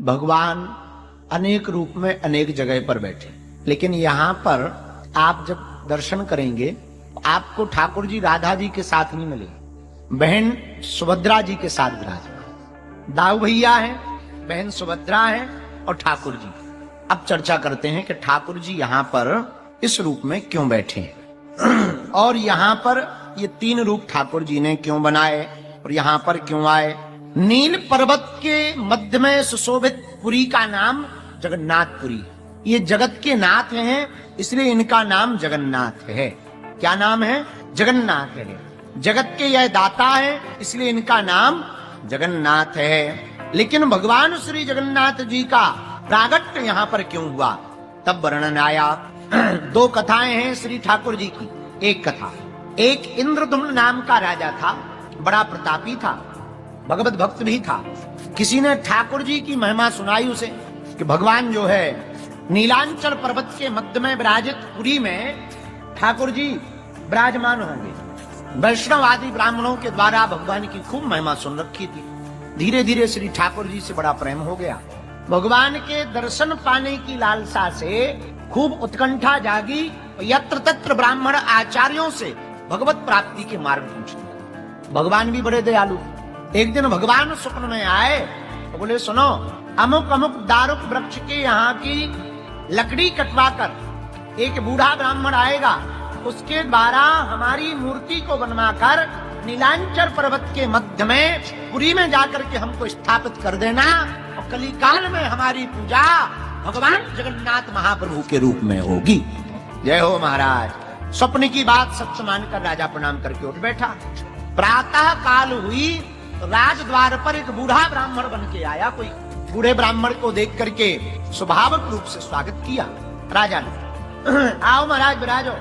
भगवान अनेक रूप में अनेक जगह पर बैठे, लेकिन यहाँ पर आप जब दर्शन करेंगे आपको ठाकुर जी राधा जी के साथ नहीं मिलेंगे, बहन सुभद्रा जी के साथ विराजमान। दाऊ भैया है, बहन सुभद्रा है और ठाकुर जी। अब चर्चा करते हैं कि ठाकुर जी यहाँ पर इस रूप में क्यों बैठे हैं और यहाँ पर ये तीन रूप ठाकुर जी ने क्यों बनाए और यहाँ पर क्यों आए। नील पर्वत के मध्य में सुशोभित पुरी का नाम जगन्नाथपुरी। ये जगत के नाथ हैं, इसलिए इनका नाम जगन्नाथ है। क्या नाम है? जगन्नाथ है। जगत के यह दाता है, इसलिए इनका नाम जगन्नाथ है। लेकिन भगवान श्री जगन्नाथ जी का प्रागट्य यहाँ पर क्यों हुआ, तब वर्णन आया। दो कथाएं हैं श्री ठाकुर जी की। एक कथा, एक इंद्रदुम्न नाम का राजा था, बड़ा प्रतापी था, भगवत भक्त भी था। किसी ने ठाकुर जी की महिमा सुनाई उसे कि भगवान जो है नीलांचल पर्वत के मध्य में विराजित पुरी में ठाकुर जी विराजमान होंगे। वैष्णव आदि ब्राह्मणों के द्वारा भगवान की खूब महिमा सुन रखी थी। धीरे धीरे श्री ठाकुर जी से बड़ा प्रेम हो गया। भगवान के दर्शन पाने की लालसा से खूब उत्कंठा जागी। यत्र तत्र ब्राह्मण आचार्यों से भगवत प्राप्ति के मार्ग पूछे। भगवान भी बड़े दयालु। एक दिन भगवान स्वप्न में आए तो बोले, सुनो, अमुक अमुक दारुक वृक्ष के यहाँ की लकड़ी कटवा कर एक बूढ़ा ब्राह्मण आएगा, उसके द्वारा हमारी मूर्ति को बनवाकर नीलांचल पर्वत के मध्य में पुरी में जाकर के हमको स्थापित कर देना और कली काल में हमारी पूजा भगवान जगन्नाथ महाप्रभु के रूप में होगी। जय हो महाराज। स्वप्न की बात सत्य मानकर राजा प्रणाम करके उठ बैठा। प्रातः काल हुई तो राजद्वार पर एक बूढ़ा ब्राह्मण बन के आया। कोई बूढ़े ब्राह्मण को देख करके स्वाभाविक रूप से स्वागत किया राजा ने। आओ महाराज विराजो।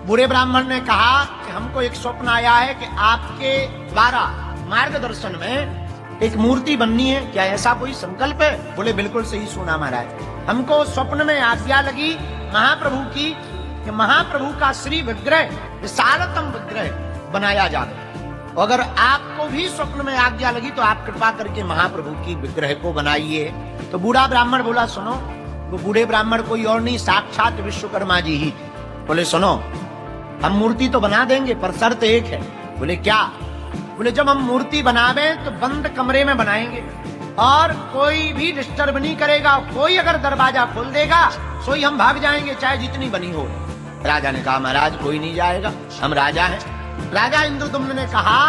बूढ़े ब्राह्मण ने कहा कि हमको एक स्वप्न आया है कि आपके द्वारा मार्गदर्शन में एक मूर्ति बननी है, क्या ऐसा कोई संकल्प है? बोले, बिल्कुल सही सुना महाराज। हमको स्वप्न में आज्ञा लगी महाप्रभु की कि महाप्रभु का श्री विग्रह, विशालतम विग्रह बनाया जाए। अगर आपको भी स्वप्न में आज्ञा लगी तो आप कृपा करके महाप्रभु की विग्रह को बनाइए। तो बूढ़ा ब्राह्मण बोला, सुनो। वो बूढ़े ब्राह्मण कोई और नहीं, साक्षात विश्वकर्मा जी ही थे। बोले, सुनो, हम मूर्ति तो बना देंगे पर शर्त एक है। बोले, क्या? बोले, जब हम मूर्ति बनावे तो बंद कमरे में बनाएंगे और कोई भी डिस्टर्ब नहीं करेगा। कोई अगर दरवाजा खोल देगा सोई हम भाग जाएंगे, चाहे जितनी बनी हो। राजा ने कहा, महाराज कोई नहीं जाएगा, हम राजा हैं। राजा इंद्रदुम्न ने कहा,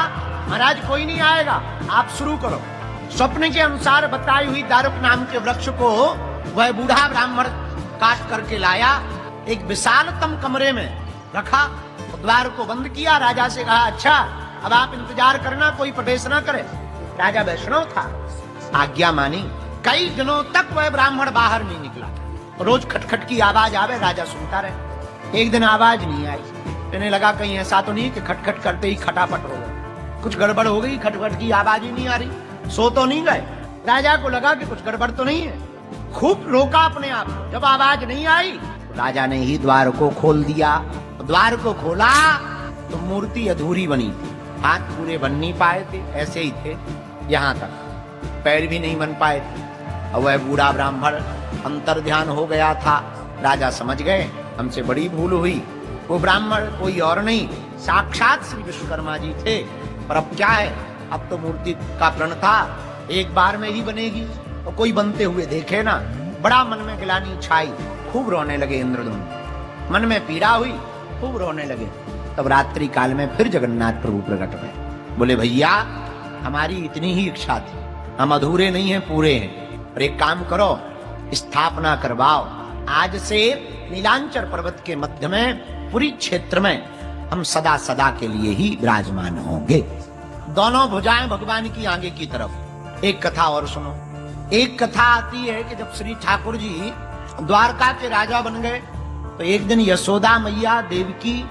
महाराज कोई नहीं आएगा, आप शुरू करो। स्वप्न के अनुसार बताई हुई दारुक नाम के वृक्ष को वह बूढ़ा ब्राह्मण काट करके लाया, एक विशालतम कमरे में रखा, द्वार को बंद किया। राजा से कहा, अच्छा अब आप इंतजार करना, कोई प्रवेश न करे। राजा वैष्णव था, आज्ञा मानी। कई दिनों तक वह ब्राह्मण बाहर नहीं निकला। रोज खटखट की आवाज आवे, राजा सुनता रहे। एक दिन आवाज नहीं आई। कहने लगा, कहीं ऐसा तो नहीं कि खटखट करते ही खटापट हो गई, कुछ गड़बड़ हो गई, खटखट की आवाज ही नहीं आ रही, सो तो नहीं गए? राजा को लगा कि कुछ गड़बड़ तो नहीं है। खूब रोका अपने आप को। जब आवाज नहीं आई तो राजा ने ही द्वार को खोल दिया। द्वार को खोला तो मूर्ति अधूरी बनी थी। हाथ पूरे बन नहीं पाए थे, ऐसे ही थे, यहाँ तक पैर भी नहीं बन पाए थे। और वह बूढ़ा ब्राह्मण अंतर ध्यान हो गया था। राजा समझ गए हमसे बड़ी भूल हुई। वो ब्राह्मण कोई और नहीं, साक्षात श्री विश्वकर्मा जी थे। पर अब क्या है, अब तो मूर्ति का प्रण था, एक बार में ही बनेगी और कोई बनते हुए देखे ना। बड़ा मन में गिलानी छाई, खूब रोने लगे इंद्रदुम्न। मन में पीड़ा हुई, खूब रोने लगे। तब रात्रि काल में फिर जगन्नाथ प्रभु प्रकट हुए। बोले, भैया हमारी इतनी ही इच्छा थी, हम अधूरे नहीं हैं, पूरे हैं। और एक काम करो, स्थापना करवाओ। आज से नीलांचल पर्वत के मध्य में पुरी क्षेत्र में हम सदा सदा के लिए ही विराजमान होंगे। दोनों भुजाएं भगवान की आगे की तरफ। एक कथा और सुनो। एक कथा आती है कि जब श्री ठाकुर जी द्वारका के राजा बन गए तो एक दिन यशोदा मैया, देवकी,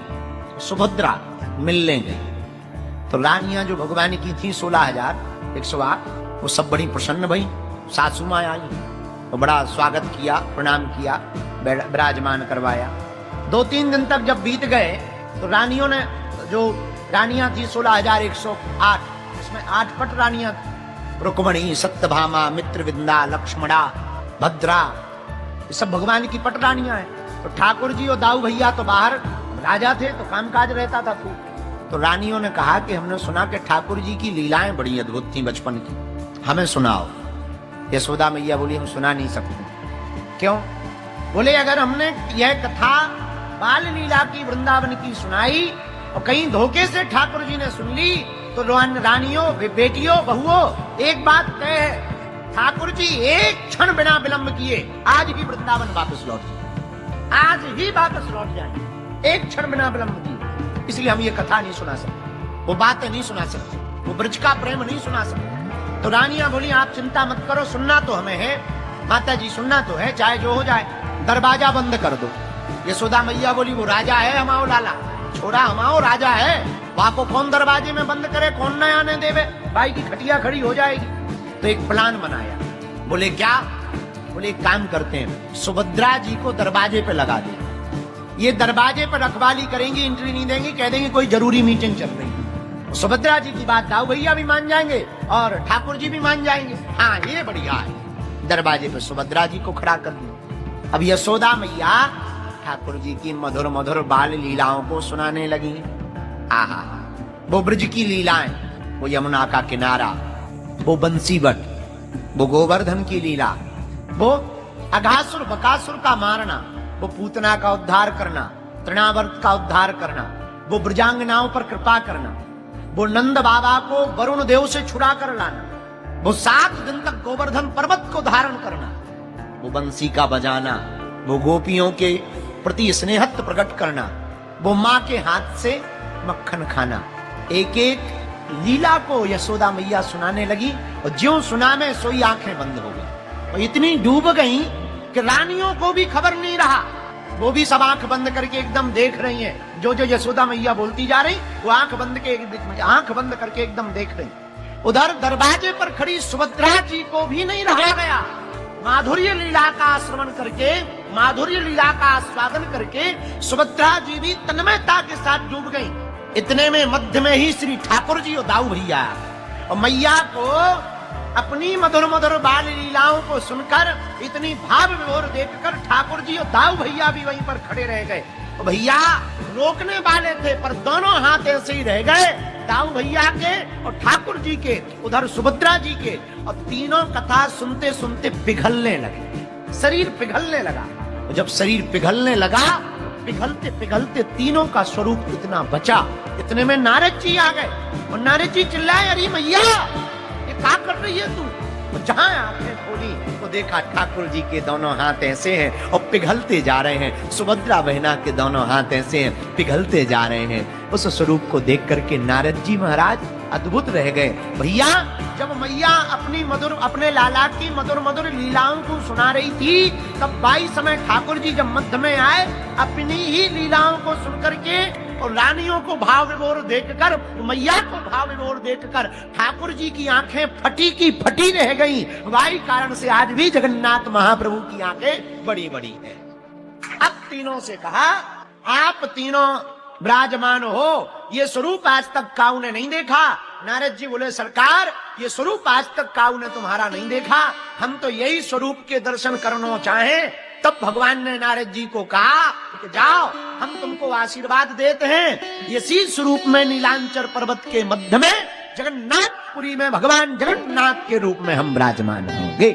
सुभद्रा मिलने गई। तो रानियां जो भगवान की थी 16,108, वो सब बड़ी प्रसन्न भई। सासू माँ आई तो बड़ा स्वागत किया, प्रणाम किया, विराजमान करवाया। 2-3 दिन तक जब बीत गए तो रानियों ने, जो रानियां थी 16,108, उसमें 8 पट रानियां थी। रुक्मणी, सत्यभामा, मित्रविंदा, लक्ष्मणा, भद्रा, ये सब भगवान की पटरानियां हैं। तो ठाकुर जी और दाऊ भैया तो बाहर राजा थे, तो कामकाज रहता था खूब। तो रानियों ने कहा कि हमने सुना कि ठाकुर जी की लीलाएं बड़ी अद्भुत थी बचपन की, हमें सुनाओ। यशोदा मैया बोली हम सुना नहीं सकते। क्यों? बोले अगर हमने यह कथा बाल लीला की वृंदावन की सुनाई और कहीं धोखे से ठाकुर जी ने सुन ली तो रानियों, बेटियों, बहुओं, एक बात तय है, ठाकुर जी एक क्षण बिना विलंब किए आज ही वृंदावन वापस लौट जाए, आज ही वापस लौट जाए, एक क्षण बिना विलंब किए। इसलिए हम ये कथा नहीं सुना सकते, वो बातें नहीं सुना सकते, वो ब्रज का प्रेम नहीं सुना सकते। तो रानियां बोली आप चिंता मत करो, सुनना तो हमें है माता जी, सुनना तो है, चाहे जो हो जाए, दरवाजा बंद कर दो। यशोदा मैया बोली वो राजा है हमाओ लाला, छोरा हमाओ राजा है, वहां को कौन दरवाजे में बंद करे, कौन न आने देवे, भाई की खटिया खड़ी हो जाएगी। तो एक प्लान बनाया। बोले क्या? बोले एक काम करते हैं, सुभद्रा जी को दरवाजे पे लगा दे, ये दरवाजे पर रखवाली करेंगी, एंट्री नहीं देंगी, कह देंगे कोई जरूरी मीटिंग चल रही है। सुभद्रा जी की बात दाऊ भैया भी मान जाएंगे और ठाकुर जी भी मान जाएंगे। हाँ ये बढ़िया है। दरवाजे पे सुभद्रा जी को खड़ा कर दिया। अब यशोदा मैया ठाकुर जी की मधुर मधुर बाल लीलाओं को सुनाने लगी। आहा, वो ब्रज की लीलाएं, वो यमुना का किनारा, वो बंसी बट, वो गोवर्धन की लीला, वो अघासुर बकासुर का मारना, वो पूतना का उद्धार करना, तृणावर्त का उद्धार करना, वो ब्रजांगनाओं पर कृपा करना, वो नंद बाबा को वरुण देव से छुड़ा कर लाना, वो 7 दिन तक गोवर्धन पर्वत को धारण करना, वो बंसी का बजाना, वो गोपियों के प्रति स्नेहत्व प्रकट करना, वो माँ के हाथ से मक्खन खाना। एक एक लीला को यशोदा मैया सुनाने लगी और ज्यों सुना में सोई आंखें बंद हो गई और इतनी डूब गई कि रानियों को भी खबर नहीं रहा, वो भी सब आंख बंद करके एकदम देख रही हैं। जो जो यशोदा मैया बोलती जा रही वो आंख बंद करके एकदम देख रही। उधर दरवाजे पर खड़ी सुभद्रा जी को भी नहीं रहा गया, माधुर्य लीला का आश्रवण करके, माधुर्य लीला का आस्वादन करके सुभद्रा जी भी तन्मयता के साथ डूब गई। इतने में मध्य में ही श्री ठाकुर जी और दाऊ भैया और मैया को अपनी मधुर मधुर बाल लीलाओं को सुनकर इतनी भाव विभोर देखकर ठाकुर जी और दाऊ भैया भी वहीं पर खड़े रह गए। भैया रोकने वाले थे पर दोनों हाथ ऐसे ही रह गए, दाऊ भैया के और ठाकुर जी के, उधर सुभद्रा जी के, और तीनों कथा सुनते सुनते पिघलने लगे, शरीर पिघलने लगा। जब शरीर पिघलने लगा, पिघलते पिघलते तीनों का स्वरूप इतना बचा। इतने में नारद जी आ गए और नारद जी चिल्लाए अरे मैया ये क्या कर रही है तू? तो जहां आंखें खोली तो देखा ठाकुर जी के दोनों हाथ ऐसे हैं और पिघलते जा रहे हैं, सुभद्रा बहना के दोनों हाथ ऐसे हैं पिघलते जा रहे हैं। उस स्वरूप को देख करके नारद जी महाराज अद्भुत रह गए। भैया जब मैया अपने लाला की मधुर मधुर लीलाओं को सुना रही थी तब 22 समय ठाकुर जी जब मध्य में आए, अपनी ही लीलाओं को सुन करके और रानियों को भाव विभोर देखकर, मैया को भाव विभोर देखकर ठाकुर जी की आंखें फटी की फटी रह गई। वही कारण से आज भी जगन्नाथ महाप्रभु की आंखें बड़ी बड़ी है। अब तीनों से कहा आप तीनों विराजमान हो, ये स्वरूप आज तक काऊ ने नहीं देखा। नारद जी बोले सरकार ये स्वरूप आज तक काऊ ने तुम्हारा नहीं देखा, हम तो यही स्वरूप के दर्शन करना चाहें। तब भगवान ने नारद जी को कहा कि जाओ हम तुमको आशीर्वाद देते हैं, इसी स्वरूप में नीलांचल पर्वत के मध्य में जगन्नाथपुरी में भगवान जगन्नाथ के रूप में हम विराजमान होंगे।